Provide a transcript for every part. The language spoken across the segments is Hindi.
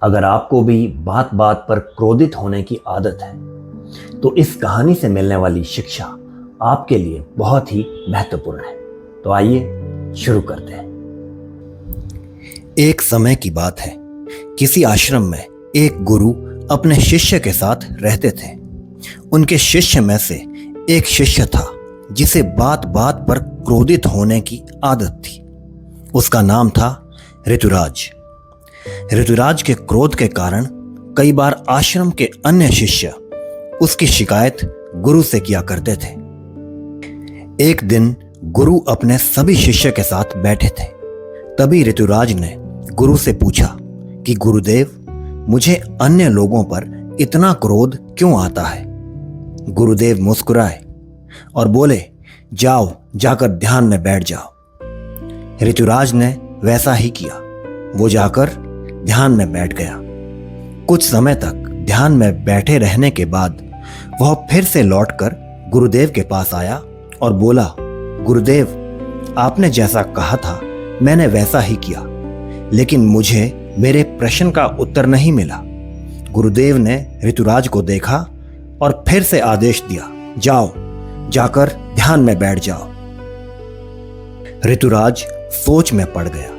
अगर आपको भी बात बात पर क्रोधित होने की आदत है तो इस कहानी से मिलने वाली शिक्षा आपके लिए बहुत ही महत्वपूर्ण है। तो आइए शुरू करते हैं। एक समय की बात है, किसी आश्रम में एक गुरु अपने शिष्य के साथ रहते थे। उनके शिष्य में से एक शिष्य था जिसे बात बात पर क्रोधित होने की आदत थी। उसका नाम था ऋतुराज। ऋतुराज के क्रोध के कारण कई बार आश्रम के अन्य शिष्य उसकी शिकायत गुरु से किया करते थे। एक दिन गुरु अपने सभी शिष्य के साथ बैठे थे। तभी ऋतुराज ने गुरु से पूछा कि गुरुदेव, मुझे अन्य लोगों पर इतना क्रोध क्यों आता है? गुरुदेव मुस्कुराए और बोले, जाओ जाकर ध्यान में बैठ जाओ। ऋतुराज ने वैसा ही किया। वो जाकर ध्यान में बैठ गया। कुछ समय तक ध्यान में बैठे रहने के बाद वह फिर से लौटकर गुरुदेव के पास आया और बोला, गुरुदेव, आपने जैसा कहा था मैंने वैसा ही किया, लेकिन मुझे मेरे प्रश्न का उत्तर नहीं मिला। गुरुदेव ने ऋतुराज को देखा और फिर से आदेश दिया, जाओ जाकर ध्यान में बैठ जाओ। ऋतुराज सोच में पड़ गया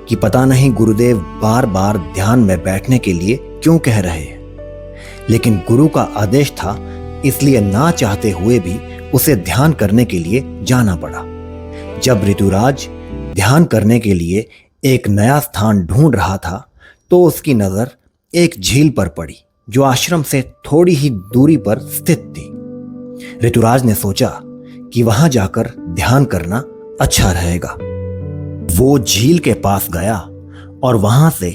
कि पता नहीं गुरुदेव बार बार ध्यान में बैठने के लिए क्यों कह रहे हैं, लेकिन गुरु का आदेश था, इसलिए ना चाहते हुए भी उसे ध्यान करने के लिए जाना पड़ा। जब ऋतुराज ध्यान करने के लिए एक नया स्थान ढूंढ रहा था तो उसकी नजर एक झील पर पड़ी जो आश्रम से थोड़ी ही दूरी पर स्थित थी। ऋतुराज ने सोचा कि वहां जाकर ध्यान करना अच्छा रहेगा। वो झील के पास गया और वहां से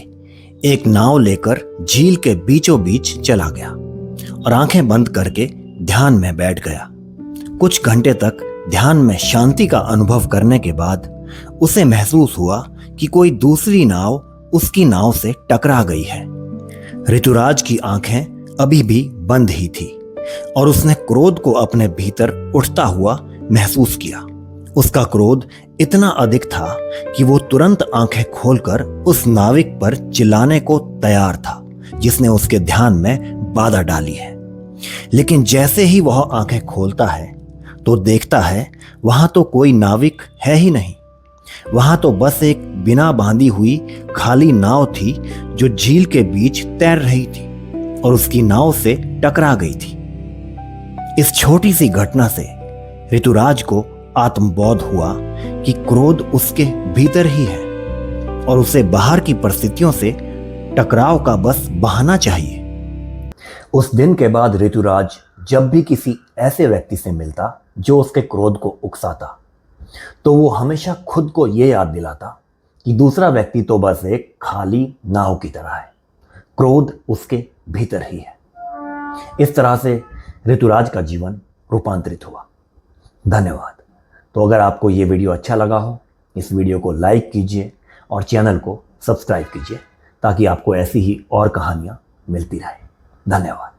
एक नाव लेकर झील के बीचों बीच चला गया और आंखें बंद करके ध्यान में बैठ गया। कुछ घंटे तक ध्यान में शांति का अनुभव करने के बाद उसे महसूस हुआ कि कोई दूसरी नाव उसकी नाव से टकरा गई है। ऋतुराज की आंखें अभी भी बंद ही थी और उसने क्रोध को अपने भीतर उठता हुआ महसूस किया। उसका क्रोध इतना अधिक था कि वो तुरंत आंखें खोलकर उस नाविक पर चिल्लाने को तैयार था जिसने उसके ध्यान में बाधा डाली है। लेकिन जैसे ही वह आंखें खोलता है तो देखता है वहां तो कोई नाविक है ही नहीं। वहां तो बस एक बिना बांधी हुई खाली नाव थी जो झील के बीच तैर रही थी और उसकी नाव से टकरा गई थी। इस छोटी सी घटना से ऋतुराज को आत्मबोध हुआ कि क्रोध उसके भीतर ही है और उसे बाहर की परिस्थितियों से टकराव का बस बहाना चाहिए। उस दिन के बाद ऋतुराज जब भी किसी ऐसे व्यक्ति से मिलता जो उसके क्रोध को उकसाता तो वो हमेशा खुद को ये याद दिलाता कि दूसरा व्यक्ति तो बस एक खाली नाव की तरह है, क्रोध उसके भीतर ही है। इस तरह से ऋतुराज का जीवन रूपांतरित हुआ। धन्यवाद। तो अगर आपको ये वीडियो अच्छा लगा हो, इस वीडियो को लाइक कीजिए और चैनल को सब्सक्राइब कीजिए ताकि आपको ऐसी ही और कहानियाँ मिलती रहे। धन्यवाद।